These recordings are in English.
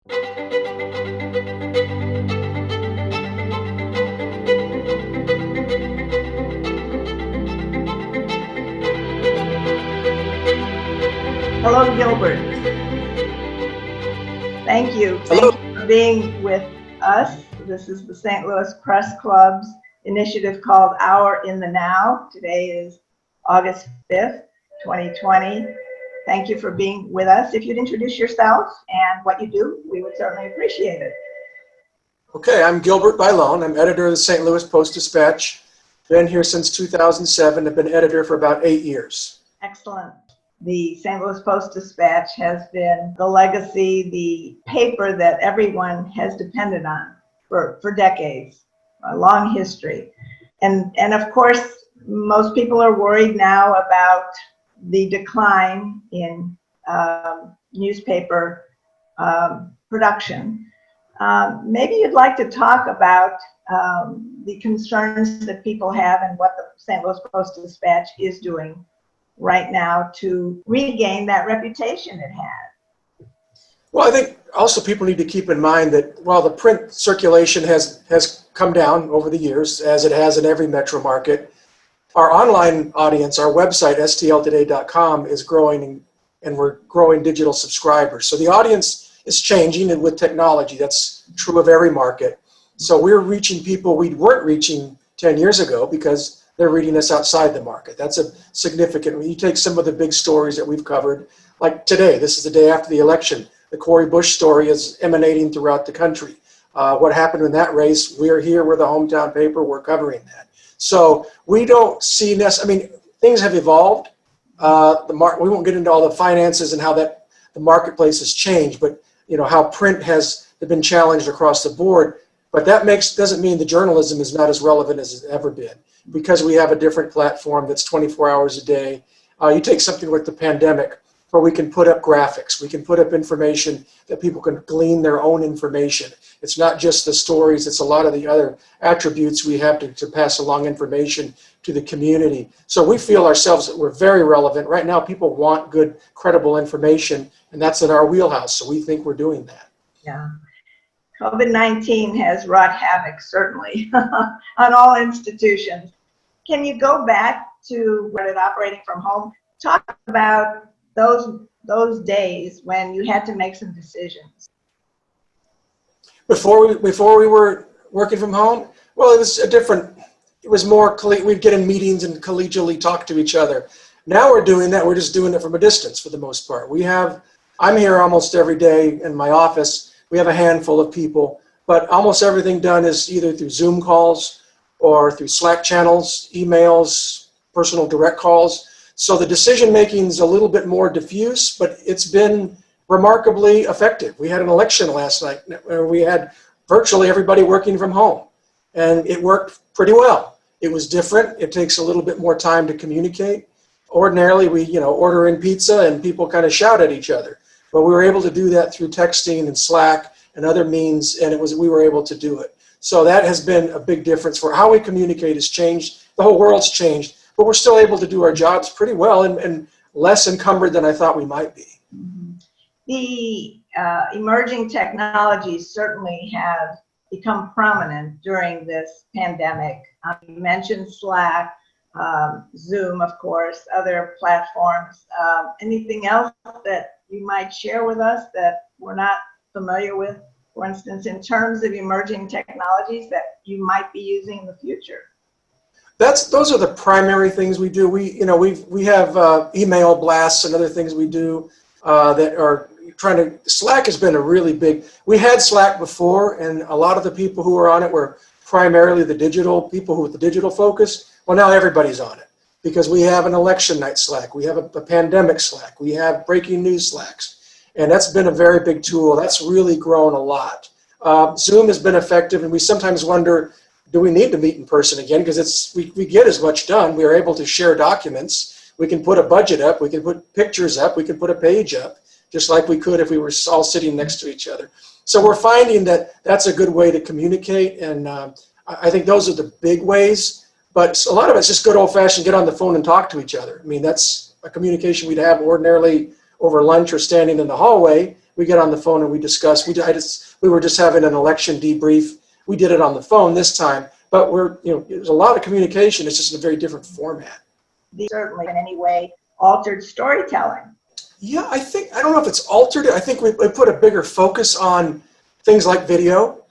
Hello, Gilbert. Thank you. Hello. Thank you for being with us. This is the St. Louis Press Club's initiative called Hour in the Now. Today is August 5th, 2020. Thank you for being with us. If you'd introduce yourself and what you do, we would certainly appreciate it. Okay, I'm Gilbert Bailon. I'm editor of the St. Louis Post-Dispatch. Been here since 2007. I've been editor for about 8 years. Excellent. The St. Louis Post-Dispatch has been the legacy, the paper that everyone has depended on for decades, a long history. And of course, most people are worried now about the decline in newspaper production. Maybe you'd like to talk about the concerns that people have and what the St. Louis Post-Dispatch is doing right now to regain that reputation it had. Well, I think also people need to keep in mind that while the print circulation has come down over the years, as it has in every metro market, our online audience, our website, stltoday.com, is growing, and we're growing digital subscribers. So the audience is changing, and with technology, that's true of every market. So we're reaching people we weren't reaching 10 years ago because they're reading us outside the market. That's a significant, when you take some of the big stories that we've covered, like today, this is the day after the election, the Cori Bush story is emanating throughout the country. What happened in that race, we're here, we're the hometown paper, we're covering that. So we don't see things have evolved. We won't get into all the finances and how the marketplace has changed, but how print has been challenged across the board. But that doesn't mean the journalism is not as relevant as it's ever been, because we have a different platform that's 24 hours a day. You take something like the pandemic, where we can put up graphics, we can put up information that people can glean their own information. It's not just the stories, it's a lot of the other attributes we have to pass along information to the community. So we feel ourselves that we're very relevant. Right now, people want good, credible information, and that's in our wheelhouse, so we think we're doing that. Yeah. COVID-19 has wrought havoc, certainly, on all institutions. Can you go back to when it operating from home? Talk about those days when you had to make some decisions. Before we were working from home, well, it was more, we'd get in meetings and collegially talk to each other. Now we're doing that, we're just doing it from a distance for the most part. I'm here almost every day in my office. We have a handful of people, but almost everything done is either through Zoom calls or through Slack channels, emails, personal direct calls. So the decision-making is a little bit more diffuse, but it's been remarkably effective. We had an election last night where we had virtually everybody working from home, and it worked pretty well. It was different. It takes a little bit more time to communicate. Ordinarily, we order in pizza and people kind of shout at each other. But we were able to do that through texting and Slack and other means, and we were able to do it. So that has been a big difference for how we communicate has changed. The whole world's changed, but we're still able to do our jobs pretty well and less encumbered than I thought we might be. Mm-hmm. The emerging technologies certainly have become prominent during this pandemic. You mentioned Slack, Zoom, of course, other platforms. Anything else that you might share with us that we're not familiar with, for instance, in terms of emerging technologies that you might be using in the future? Those are the primary things we do. We have email blasts and other things we do that are Slack has been a really big, we had Slack before, and a lot of the people who were on it were primarily the digital people who with the digital focus. Well, now everybody's on it because we have an election night Slack, we have a pandemic Slack, we have breaking news Slacks, and that's been a very big tool. That's really grown a lot. Zoom has been effective, and we sometimes wonder, do we need to meet in person again? Because we get as much done. We are able to share documents. We can put a budget up. We can put pictures up. We can put a page up, just like we could if we were all sitting next to each other. So we're finding that that's a good way to communicate, and I think those are the big ways. But a lot of it's just good old-fashioned get on the phone and talk to each other. I mean, that's a communication we'd have ordinarily over lunch or standing in the hallway. we get on the phone and we discuss. We were just having an election debrief. We did it on the phone this time, but there's a lot of communication. It's just in a very different format. Certainly in any way altered storytelling. Yeah, I don't know if it's altered it. I think we put a bigger focus on things like video,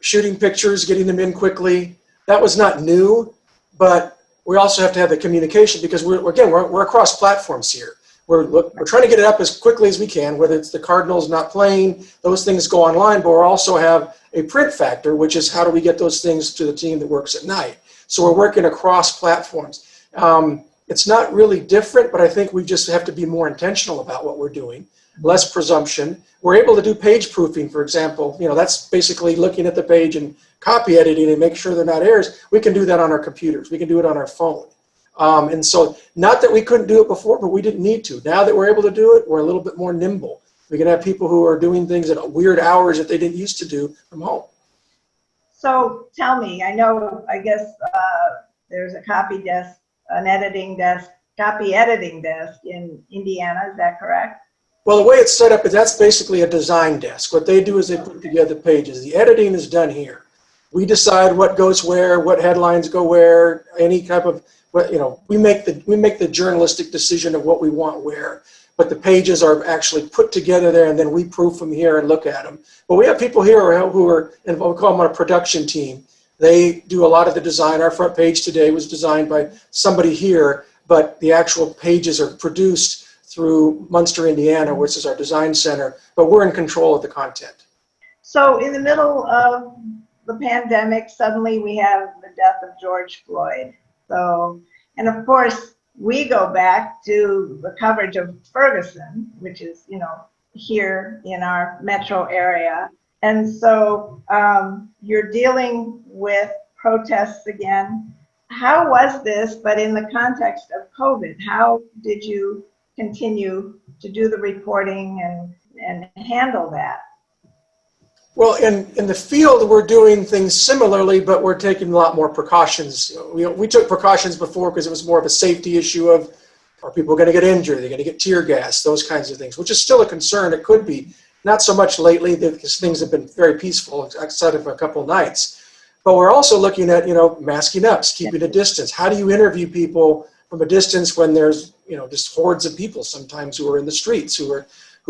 shooting pictures, getting them in quickly. That was not new, but we also have to have the communication because we're across platforms here. We're trying to get it up as quickly as we can, whether it's the Cardinals not playing, those things go online, but we also have a print factor, which is how do we get those things to the team that works at night. So we're working across platforms. It's not really different, but I think we just have to be more intentional about what we're doing, less presumption. We're able to do page proofing, for example. That's basically looking at the page and copy editing and make sure they're not errors. We can do that on our computers. We can do it on our phone. And so not that we couldn't do it before, but we didn't need to. Now that we're able to do it, we're a little bit more nimble. We can have people who are doing things at weird hours that they didn't used to do from home. So tell me, I guess there's a copy desk, an editing desk, copy editing desk in Indiana, is that correct? Well, the way it's set up is that's basically a design desk. What they do is they put together pages. The editing is done here. We decide what goes where, what headlines go where, any type of, we make the journalistic decision of what we want where, but the pages are actually put together there and then we proof them here and look at them. But we have people here who are, and we call them our production team. They do a lot of the design. Our front page today was designed by somebody here, but the actual pages are produced through Munster, Indiana, which is our design center, but we're in control of the content. So in the middle of the pandemic, suddenly we have the death of George Floyd. So, and of course, we go back to the coverage of Ferguson, which is, here in our metro area. And so you're dealing with protests again. How was this, but in the context of COVID, how did you continue to do the reporting and handle that? Well, in the field, we're doing things similarly, but we're taking a lot more precautions. We took precautions before because it was more of a safety issue of, are people going to get injured? Are they going to get tear gas? Those kinds of things, which is still a concern. It could be. Not so much lately because things have been very peaceful outside of a couple of nights. But we're also looking at, masking up, keeping a distance. How do you interview people from a distance when there's, just hordes of people sometimes who are in the streets, who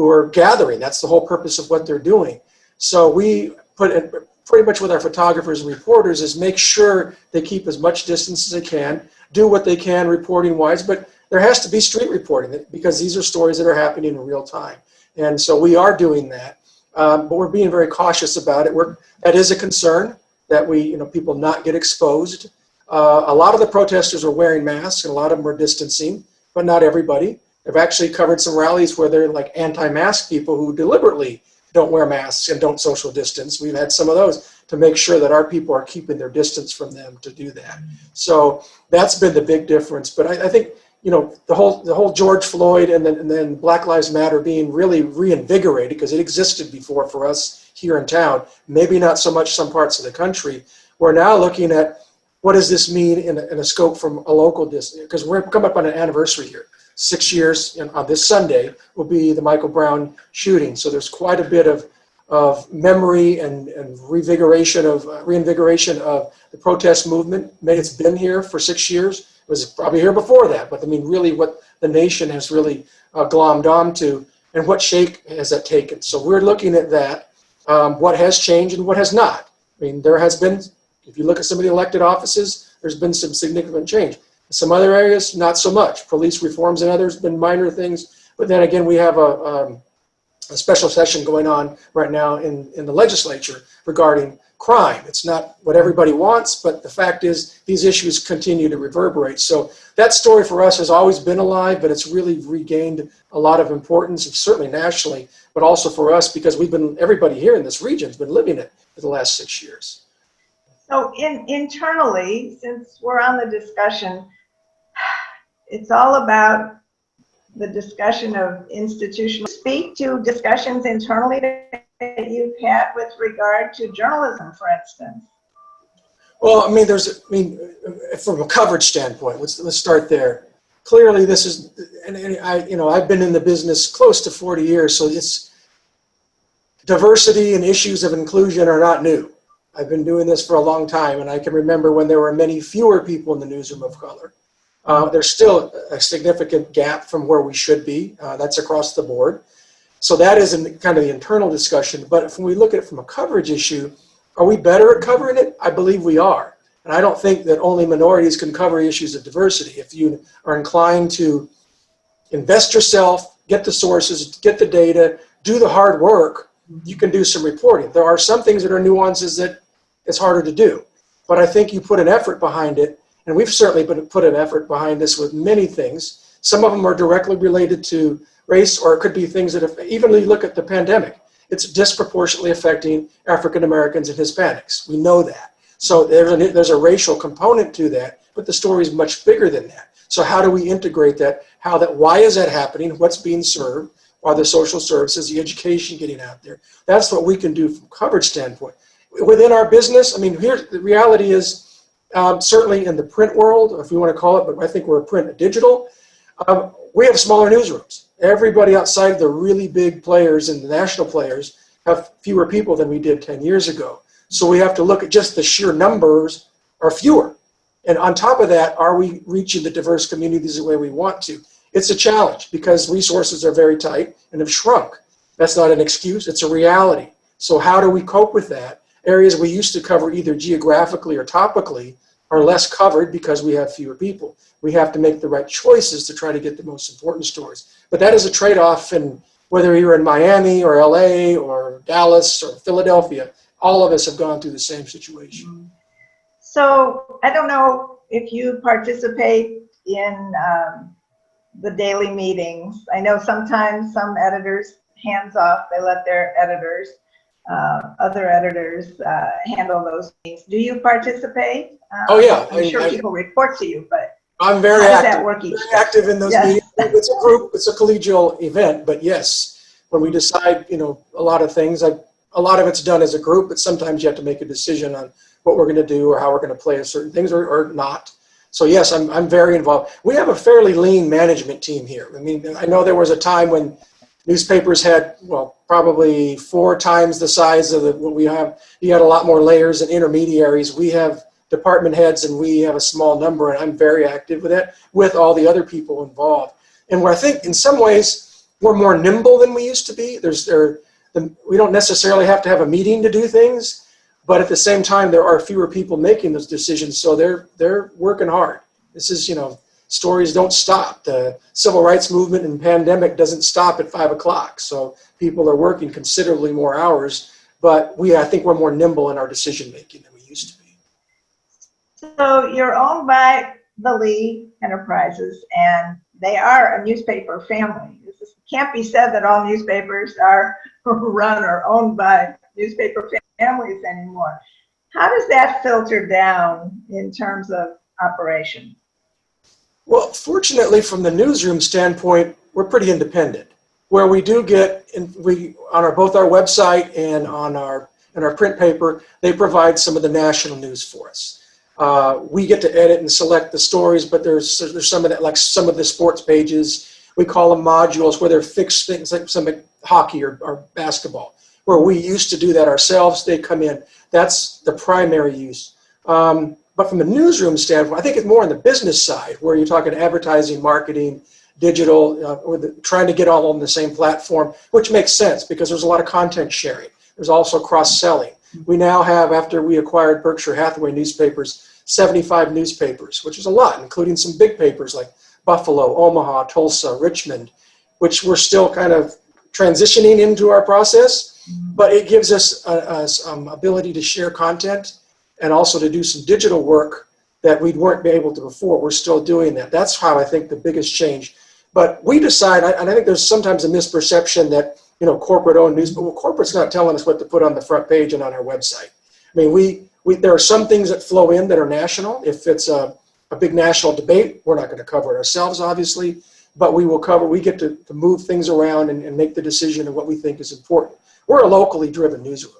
are gathering? That's the whole purpose of what they're doing. So we put in, pretty much with our photographers and reporters, is make sure they keep as much distance as they can, do what they can reporting wise, but there has to be street reporting because these are stories that are happening in real time. And so we are doing that, but we're being very cautious about it. That is a concern that people not get exposed. A lot of the protesters are wearing masks and a lot of them are distancing, but not everybody. I've actually covered some rallies where they're like anti-mask people who deliberately don't wear masks and don't social distance. We've had some of those to make sure that our people are keeping their distance from them to do that. So that's been the big difference. But I think, the whole George Floyd and then Black Lives Matter being really reinvigorated because it existed before for us here in town, maybe not so much some parts of the country. We're now looking at what does this mean in a scope from a local distance, because we're coming up on an anniversary here. 6 years on this Sunday will be the Michael Brown shooting. So there's quite a bit of memory and reinvigoration of the protest movement. It's been here for 6 years. It was probably here before that, but really what the nation has really glommed onto and what shape has that taken. So we're looking at that, what has changed and what has not. There has been, if you look at some of the elected offices, there's been some significant change. Some other areas, not so much. Police reforms and others been minor things. But then again, we have a special session going on right now in the legislature regarding crime. It's not what everybody wants, but the fact is these issues continue to reverberate. So that story for us has always been alive, but it's really regained a lot of importance, certainly nationally, but also for us because everybody here in this region has been living it for the last 6 years. So internally, since we're on the discussion, it's all about the discussion of institutional. Speak to discussions internally that you've had with regard to journalism, for instance. Well, from a coverage standpoint, let's start there. clearly this is, and I've been in the business close to 40 years, so it's diversity and issues of inclusion are not new. I've been doing this for a long time, and I can remember when there were many fewer people in the newsroom of color. There's still a significant gap from where we should be. That's across the board. So that is kind of the internal discussion. But if we look at it from a coverage issue, are we better at covering it? I believe we are. And I don't think that only minorities can cover issues of diversity. If you are inclined to invest yourself, get the sources, get the data, do the hard work, you can do some reporting. There are some things that are nuances that it's harder to do. But I think you put an effort behind it, and we've certainly put an effort behind this with many things. Some of them are directly related to race, or it could be things that, if even you look at the pandemic, it's disproportionately affecting African Americans and Hispanics. We know that. So there's a racial component to that, but the story is much bigger than that. So how do we integrate that? Why is that happening? What's being served? Are the social services, the education getting out there? That's what we can do from a coverage standpoint. Within our business, I mean, here the reality is, certainly in the print world, if you want to call it, but I think we're print and digital, we have smaller newsrooms. Everybody outside of the really big players and the national players have fewer people than we did 10 years ago. So we have to look at just the sheer numbers are fewer. And on top of that, are we reaching the diverse communities the way we want to? It's a challenge because resources are very tight and have shrunk. That's not an excuse, it's a reality. So how do we cope with that? Areas we used to cover either geographically or topically are less covered because we have fewer people. We have to make the right choices to try to get the most important stories. But that is a trade-off, and whether you're in Miami or LA or Dallas or Philadelphia, all of us have gone through the same situation. So I don't know if you participate in the daily meetings. I know sometimes some editors, hands off, they let their editors, other editors handle those things. Do you participate? Oh yeah. I'm sure people report to you, but I'm very active. Very active in those yes. meetings. It's a group, it's a collegial event, but yes, when we decide, a lot of things, a lot of it's done as a group, but sometimes you have to make a decision on what we're going to do or how we're going to play certain things or not. So yes, I'm very involved. We have a fairly lean management team here. I mean, I know there was a time when newspapers had, probably 4 times the size of what we have. You had a lot more layers and intermediaries. We have department heads and we have a small number, and I'm very active with it, with all the other people involved. And where I think in some ways we're more nimble than we used to be. We don't necessarily have to have a meeting to do things, but at the same time, there are fewer people making those decisions, so they're working hard. This is, stories don't stop. The civil rights movement and pandemic doesn't stop at 5 o'clock, so people are working considerably more hours, but I think we're more nimble in our decision making than we used to be. So you're owned by the Lee Enterprises, and they are a newspaper family. It can't be said that all newspapers are run or owned by newspaper families anymore. How does that filter down in terms of operation? Well, fortunately, from the newsroom standpoint, we're pretty independent. Where we do get, on both our website and on our print paper, they provide some of the national news for us. We get to edit and select the stories, but there's some of that, like some of the sports pages. We call them modules, where they're fixed things like some hockey or basketball, where we used to do that ourselves. They come in. That's the primary use. But from the newsroom standpoint, I think it's more on the business side, where you're talking advertising, marketing, digital, trying to get all on the same platform, which makes sense because there's a lot of content sharing. There's also cross-selling. We now have, after we acquired Berkshire Hathaway newspapers, 75 newspapers, which is a lot, including some big papers like Buffalo, Omaha, Tulsa, Richmond, which we're still kind of transitioning into our process, but it gives us ability to share content and also to do some digital work that we weren't able to before. We're still doing that. That's how I think the biggest change. But we decide, and I think there's sometimes a misperception that, corporate-owned news, but corporate's not telling us what to put on the front page and on our website. I mean, there are some things that flow in that are national. If it's a big national debate, we're not going to cover it ourselves, obviously, but we get to move things around and make the decision of what we think is important. We're a locally driven newsroom.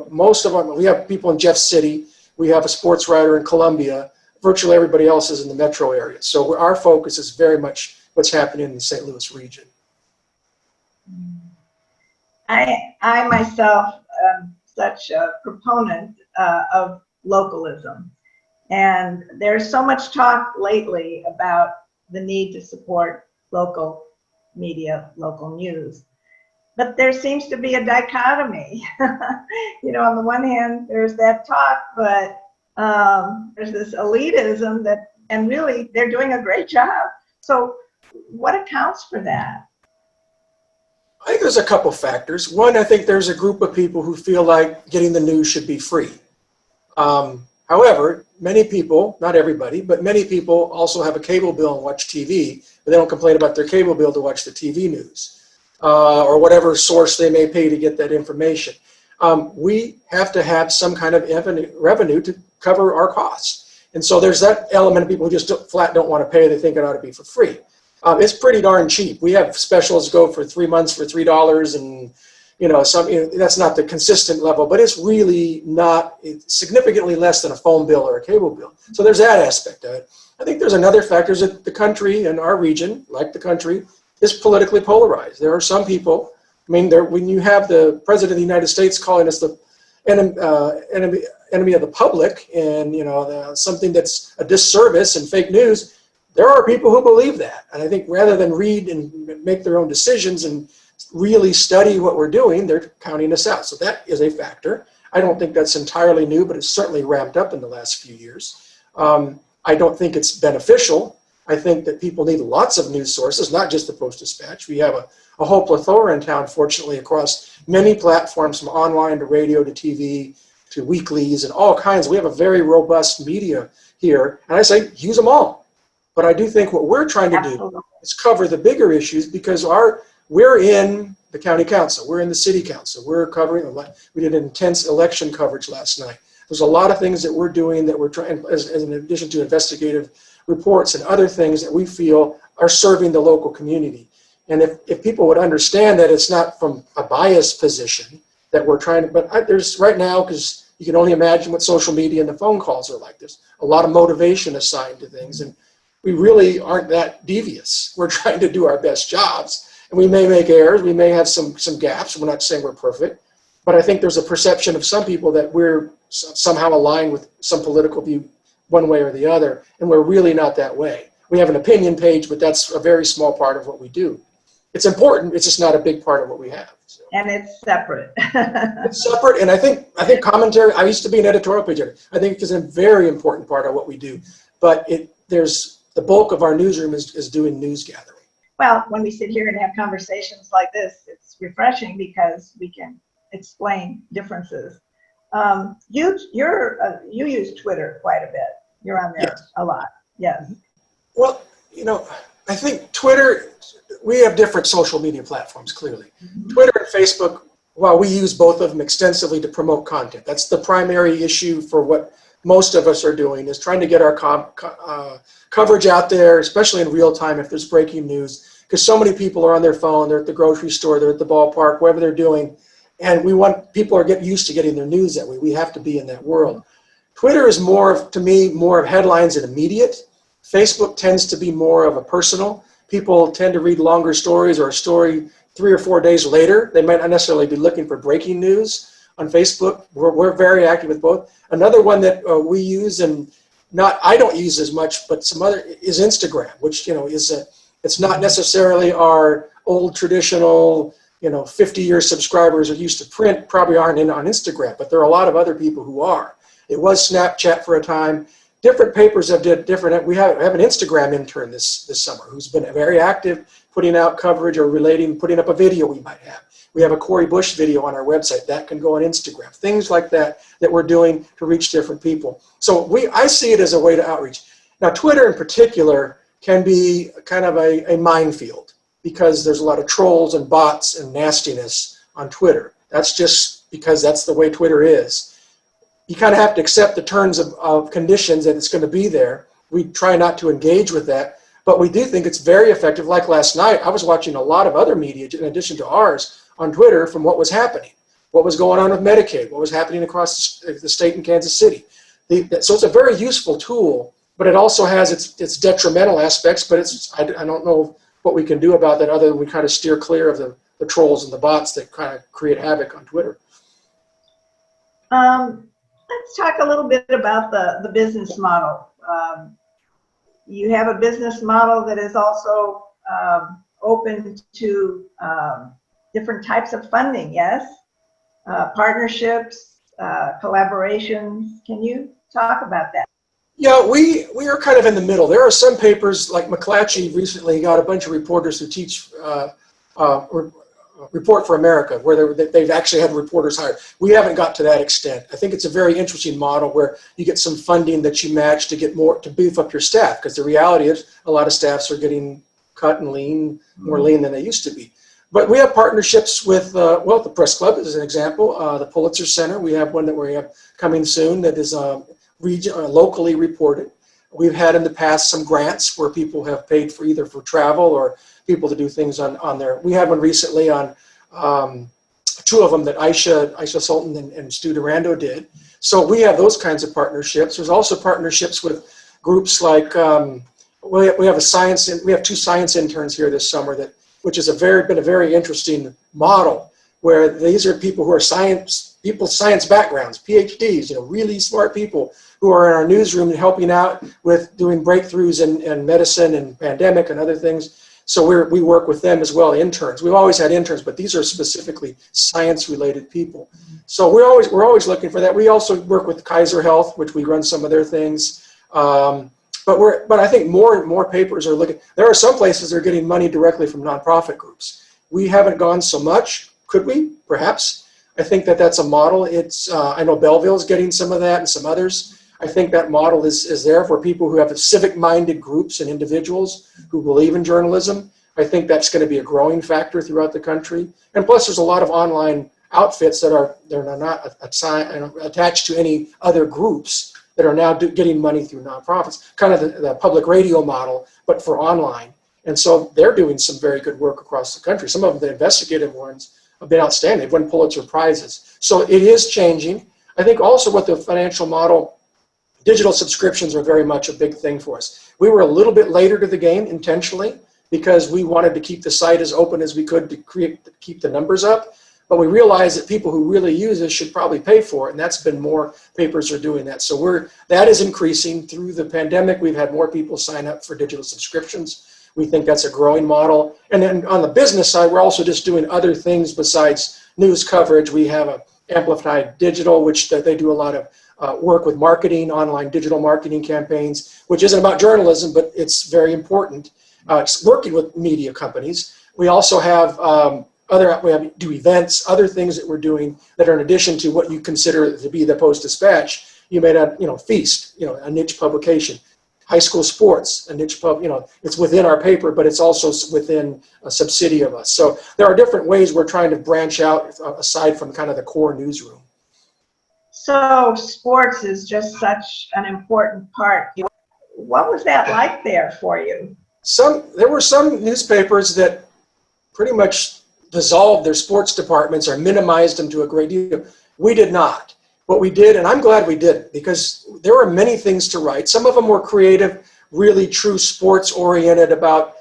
Most of them, we have people in Jeff City. We have a sports writer in Columbia. virtually everybody else is in the metro area. So our focus is very much what's happening in the St. Louis region. I myself am such a proponent of localism. And there's so much talk lately about the need to support local media, local news. But there seems to be a dichotomy. You know, on the one hand, there's that talk, but there's this elitism that, and really, they're doing a great job. So what accounts for that? I think there's a couple factors. One, I think there's a group of people who feel like getting the news should be free. However, many people, not everybody, but many people also have a cable bill and watch TV, but they don't complain about their cable bill to watch the TV news or whatever source they may pay to get that information. We have to have some kind of revenue to cover our costs. And so there's that element of people who just flat don't want to pay. They think it ought to be for free. It's pretty darn cheap. We have specials go for 3 months for $3, and that's not the consistent level, but it's really not. It's significantly less than a phone bill or a cable bill. So there's that aspect of it. I think there's another factor is that the country and our region, like the country, is politically polarized. There are some people. I mean, when you have the President of the United States calling us the enemy of the public, and something that's a disservice and fake news. There are people who believe that. And I think rather than read and make their own decisions and really study what we're doing, they're counting us out. So that is a factor. I don't think that's entirely new, but it's certainly ramped up in the last few years. I don't think it's beneficial. I think that people need lots of news sources, not just the Post-Dispatch. We have a whole plethora in town, fortunately, across many platforms, from online to radio to TV to weeklies and all kinds. We have a very robust media here. And I say, use them all. But I do think what we're trying to do is cover the bigger issues, because we're in the county council, we're in the city council, we're covering, we did intense election coverage last night. There's a lot of things that we're doing that we're trying, as in addition to investigative reports and other things that we feel are serving the local community. And if people would understand that it's not from a biased position that we're trying to, but there's right now, because you can only imagine what social media and the phone calls are like. There's a lot of motivation assigned to things, and we really aren't that devious. We're trying to do our best jobs, and we may make errors. We may have some gaps. We're not saying we're perfect, but I think there's a perception of some people that we're somehow aligned with some political view one way or the other, and we're really not that way. We have an opinion page, but that's a very small part of what we do. It's important. It's just not a big part of what we have. So. And it's separate. It's separate, and I think commentary. I used to be an editorial page editor. I think it's a very important part of what we do, but the bulk of our newsroom is doing news gathering. Well, when we sit here and have conversations like this, it's refreshing because we can explain differences. You use Twitter quite a bit. You're on there a lot. Yes. Well, I think Twitter, we have different social media platforms, clearly. Mm-hmm. Twitter and Facebook, while we use both of them extensively to promote content, that's the primary issue for what most of us are doing, is trying to get our coverage out there, especially in real time if there's breaking news, because so many people are on their phone, they're at the grocery store, they're at the ballpark, wherever they're doing, and we want people to get used to getting their news that way. We have to be in that world. Twitter is to me, more of headlines and immediate. Facebook tends to be more of a personal. People tend to read longer stories, or a story 3 or 4 days later. They might not necessarily be looking for breaking news on Facebook. We're very active with both. Another one that we use, and I don't use as much, but some other, is Instagram, which it's not necessarily our old traditional 50-year subscribers who used to print probably aren't on Instagram, but there are a lot of other people who are. It was Snapchat for a time. Different papers have did different. We have an Instagram intern this summer who's been very active, putting out coverage or putting up a video we might have. We have a Corey Bush video on our website that can go on Instagram. Things like that we're doing to reach different people. So I see it as a way to outreach. Now, Twitter in particular can be kind of a minefield, because there's a lot of trolls and bots and nastiness on Twitter. That's just because that's the way Twitter is. You kind of have to accept the terms of conditions that it's going to be there. We try not to engage with that, but we do think it's very effective. Like last night, I was watching a lot of other media in addition to ours on Twitter from what was happening, what was going on with Medicaid, what was happening across the state in Kansas City. So it's a very useful tool, but it also has its detrimental aspects, but I don't know what we can do about that other than we kind of steer clear of the trolls and the bots that kind of create havoc on Twitter. Let's talk a little bit about the business model. You have a business model that is also open to different types of funding, yes? Partnerships, collaborations. Can you talk about that? Yeah, we are kind of in the middle. There are some papers, like McClatchy recently got a bunch of reporters who teach Report for America, where they've actually had reporters hired. We haven't got to that extent. I think it's a very interesting model where you get some funding that you match to get more, to beef up your staff, because the reality is a lot of staffs are getting cut and more lean than they used to be. But we have partnerships with, well, the Press Club is an example, the Pulitzer Center. We have one that we have coming soon that is locally reported. We've had in the past some grants where people have paid for either for travel or people to do things on there. We had one recently on two of them that Aisha Sultan and Stu Durando did. So we have those kinds of partnerships. There's also partnerships with groups like, we have two science interns here this summer which has been a very interesting model, where these are people who are science backgrounds, PhDs, really smart people who are in our newsroom and helping out with doing breakthroughs in medicine and pandemic and other things. So we work with them as well, interns. We've always had interns, but these are specifically science-related people. So we're always looking for that. We also work with Kaiser Health, which we run some of their things. But I think more and more papers are looking. There are some places that are getting money directly from nonprofit groups. We haven't gone so much. Could we? Perhaps. I think that's a model. I know Belleville's getting some of that and some others. I think that model is there for people who have civic-minded groups and individuals who believe in journalism. I think that's going to be a growing factor throughout the country. And plus, there's a lot of online outfits they're not attached to any other groups that are now getting money through nonprofits, kind of the public radio model, but for online. And so they're doing some very good work across the country. Some of them, the investigative ones, have been outstanding. They've won Pulitzer Prizes. So it is changing. I think also with the financial model, digital subscriptions are very much a big thing for us. We were a little bit later to the game intentionally because we wanted to keep the site as open as we could to keep the numbers up. But we realized that people who really use this should probably pay for it, and that's been more papers are doing that. So that is increasing through the pandemic. We've had more people sign up for digital subscriptions. We think that's a growing model. And then on the business side, we're also just doing other things besides news coverage. We have Amplified Digital, which they do a lot of work with marketing, online digital marketing campaigns, which isn't about journalism, but it's very important. It's working with media companies. We also have we do events, other things that we're doing that are in addition to what you consider to be the Post-Dispatch. You made Feast, a niche publication. High school sports, a niche it's within our paper, but it's also within a subsidiary of us. So there are different ways we're trying to branch out aside from kind of the core newsroom. So sports is just such an important part. What was that like there for you? There were some newspapers that pretty much dissolved their sports departments or minimized them to a great deal. We did not. What we did, and I'm glad we did, because there were many things to write. Some of them were creative, really true sports oriented about,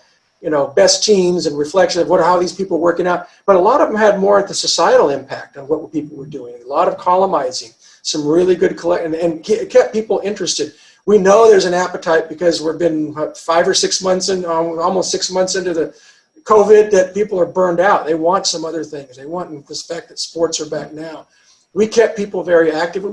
best teams and reflection of how these people were working out. But a lot of them had more at the societal impact on what people were doing. A lot of columnizing, some really good and it kept people interested. We know there's an appetite because we've been 5 or 6 months in, almost 6 months into the COVID, that people are burned out. They want some other things. They want the fact that sports are back now. We kept people very active.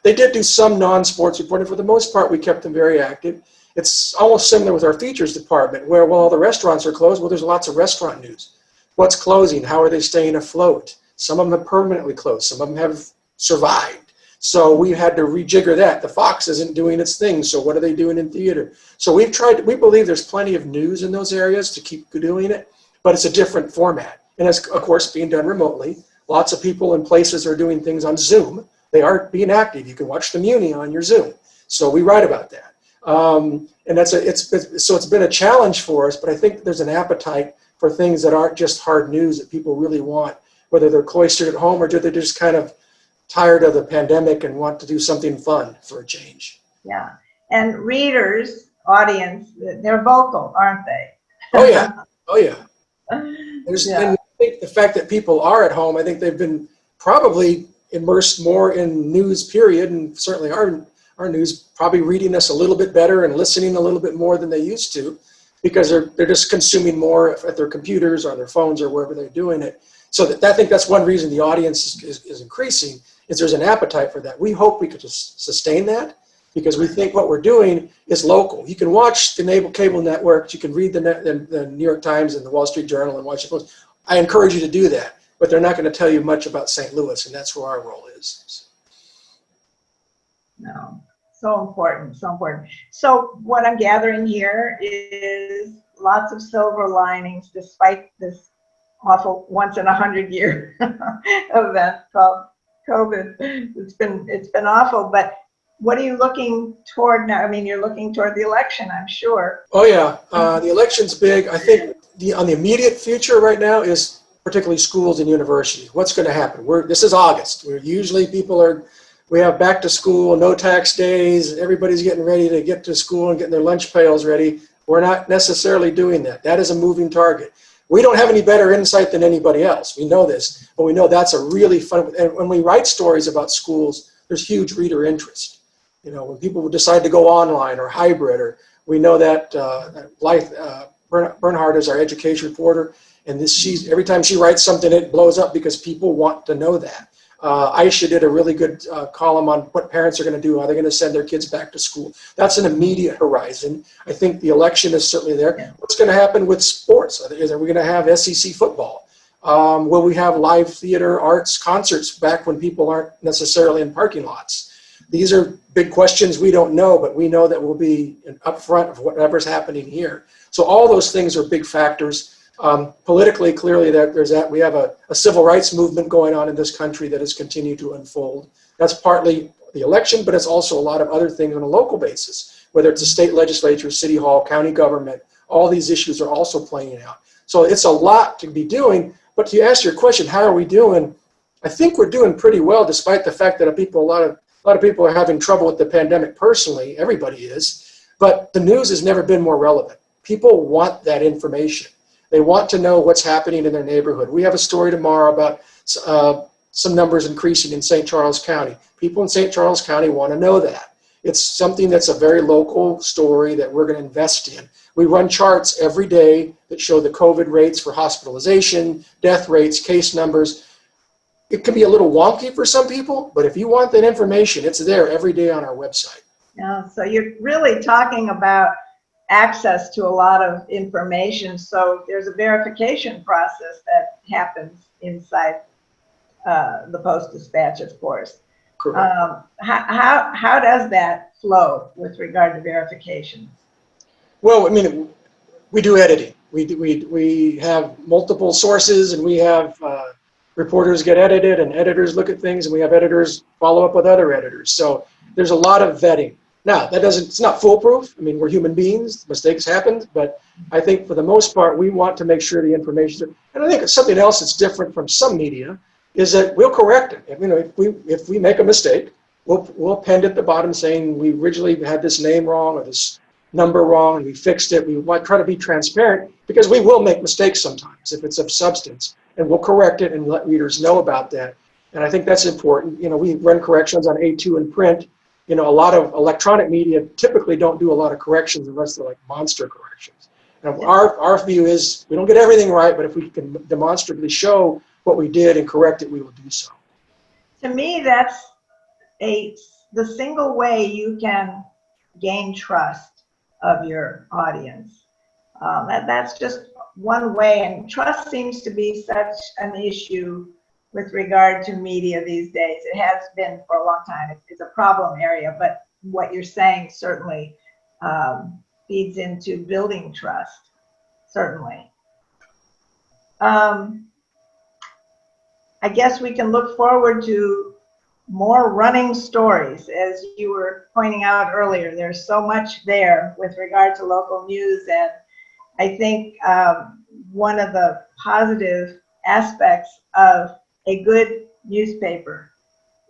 They did do some non-sports reporting. For the most part, we kept them very active. It's almost similar with our features department, where all the restaurants are closed, there's lots of restaurant news. What's closing? How are they staying afloat? Some of them have permanently closed. Some of them have survived. So we had to rejigger that. The Fox isn't doing its thing, so what are they doing in theater? So we believe there's plenty of news in those areas to keep doing it, but it's a different format. And it's, of course, being done remotely. Lots of people in places are doing things on Zoom. They aren't being active. You can watch the Muni on your Zoom. So we write about that. And it's been a challenge for us, but I think there's an appetite for things that aren't just hard news that people really want, whether they're cloistered at home or they're just kind of tired of the pandemic and want to do something fun for a change. Yeah. And readers, audience, they're vocal, aren't they? Oh yeah, oh yeah. Yeah. And I think the fact that people are at home, I think they've been probably immersed more in news, period, and certainly our news, probably reading us a little bit better and listening a little bit more than they used to, because they're just consuming more at their computers or on their phones or wherever they're doing it. So I think that's one reason the audience is increasing, is there's an appetite for that. We hope we could just sustain that, because we think what we're doing is local. You can watch the cable networks, you can read the New York Times and the Wall Street Journal and Washington Post. I encourage you to do that, but they're not going to tell you much about St. Louis, and that's where our role is. No, so important, so important. So what I'm gathering here is lots of silver linings despite this awful once in 100-year event called COVID. It's been awful, but what are you looking toward now? I mean, you're looking toward the election, I'm sure. Oh yeah, the election's big. I think on the immediate future right now is particularly schools and universities. What's going to happen? This is August. We have back to school, no tax days. Everybody's getting ready to get to school and getting their lunch pails ready. We're not necessarily doing that. That is a moving target. We don't have any better insight than anybody else. We know this, but we know that's a really fun. And when we write stories about schools, there's huge reader interest. You know, when people decide to go online or hybrid, or we know that Bernhard is our education reporter, and every time she writes something, it blows up because people want to know that. Aisha did a really good column on what parents are going to do. Are they going to send their kids back to school? That's an immediate horizon. I think the election is certainly there. Yeah. What's going to happen with sports? Are we going to have SEC football? Will we have live theater, arts, concerts back when people aren't necessarily in parking lots? These are big questions we don't know, but we know that we'll be upfront of whatever's happening here. So all those things are big factors. Politically, clearly, we have a civil rights movement going on in this country that has continued to unfold. That's partly the election, but it's also a lot of other things on a local basis, whether it's a state legislature, city hall, county government. All these issues are also playing out. So it's a lot to be doing. But to ask your question, how are we doing? I think we're doing pretty well, despite the fact that a lot of people are having trouble with the pandemic personally. Everybody is. But the news has never been more relevant. People want that information. They want to know what's happening in their neighborhood. We have a story tomorrow about some numbers increasing in St. Charles County. People in St. Charles County want to know that. It's something that's a very local story that we're going to invest in. We run charts every day that show the COVID rates for hospitalization, death rates, case numbers. It can be a little wonky for some people, but if you want that information, it's there every day on our website. Yeah, so you're really talking about access to a lot of information. So there's a verification process that happens inside the Post-Dispatch, of course. Correct. How does that flow with regard to verification? Well, I mean, we do editing. We have multiple sources, and we have reporters get edited, and editors look at things, and we have editors follow up with other editors. So there's a lot of vetting. Now, it's not foolproof. I mean, we're human beings, mistakes happen, but I think for the most part, we want to make sure the information, and I think something else that's different from some media is that we'll correct it. If we make a mistake, we'll append at the bottom saying we originally had this name wrong or this number wrong, and we fixed it. We want to try to be transparent because we will make mistakes sometimes if it's of substance, and we'll correct it and let readers know about that. And I think that's important. We run corrections on A2 and print. A lot of electronic media typically don't do a lot of corrections unless they're like monster corrections. And our view is we don't get everything right, but if we can demonstrably show what we did and correct it, we will do so. To me, that's the single way you can gain trust of your audience. That's just one way, and trust seems to be such an issue with regard to media these days. It has been for a long time. It's a problem area, but what you're saying certainly feeds into building trust, certainly. I guess we can look forward to more running stories. As you were pointing out earlier, there's so much there with regard to local news, and I think one of the positive aspects of a good newspaper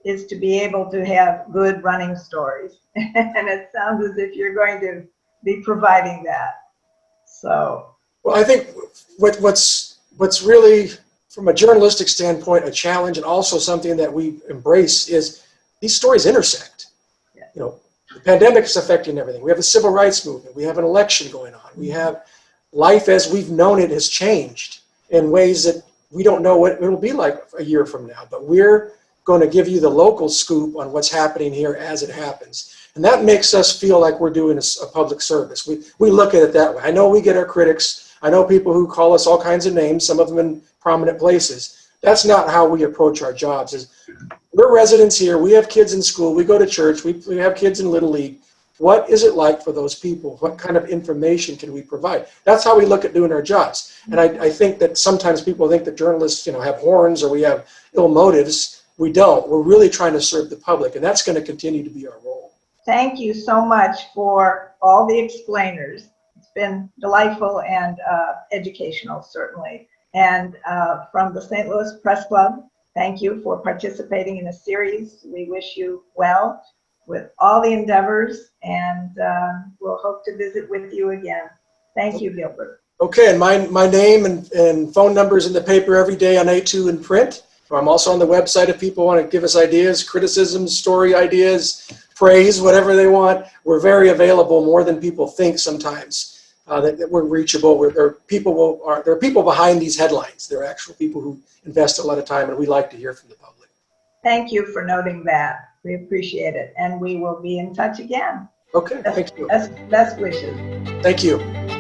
is to be able to have good running stories. And it sounds as if you're going to be providing that. So. Well, I think what's really, from a journalistic standpoint, a challenge, and also something that we embrace is these stories intersect. Yeah. You know, the pandemic is affecting everything. We have the civil rights movement. We have an election going on. We have life as we've known it has changed in ways that we don't know what it'll be like a year from now. But we're going to give you the local scoop on what's happening here as it happens. And that makes us feel like we're doing a public service. We look at it that way. I know we get our critics. I know people who call us all kinds of names, some of them in prominent places. That's not how we approach our jobs. We're residents here. We have kids in school. We go to church. We have kids in Little League. What is it like for those people? What kind of information can we provide? That's how we look at doing our jobs. And I think that sometimes people think that journalists, have horns or we have ill motives. We don't. We're really trying to serve the public, and that's going to continue to be our role. Thank you so much for all the explainers. It's been delightful and educational, certainly. And from the St. Louis Press Club, thank you for participating in a series. We wish you well with all the endeavors, and we'll hope to visit with you again. Thank you, Gilbert. Okay, and my name and phone numbers in the paper every day on A2 in print. I'm also on the website if people want to give us ideas, criticisms, story ideas, praise, whatever they want. We're very available, more than people think sometimes, that we're reachable. There are people behind these headlines. There are actual people who invest a lot of time, and we like to hear from the public. Thank you for noting that. We appreciate it, and we will be in touch again. Okay, thank you. Best wishes. Thank you.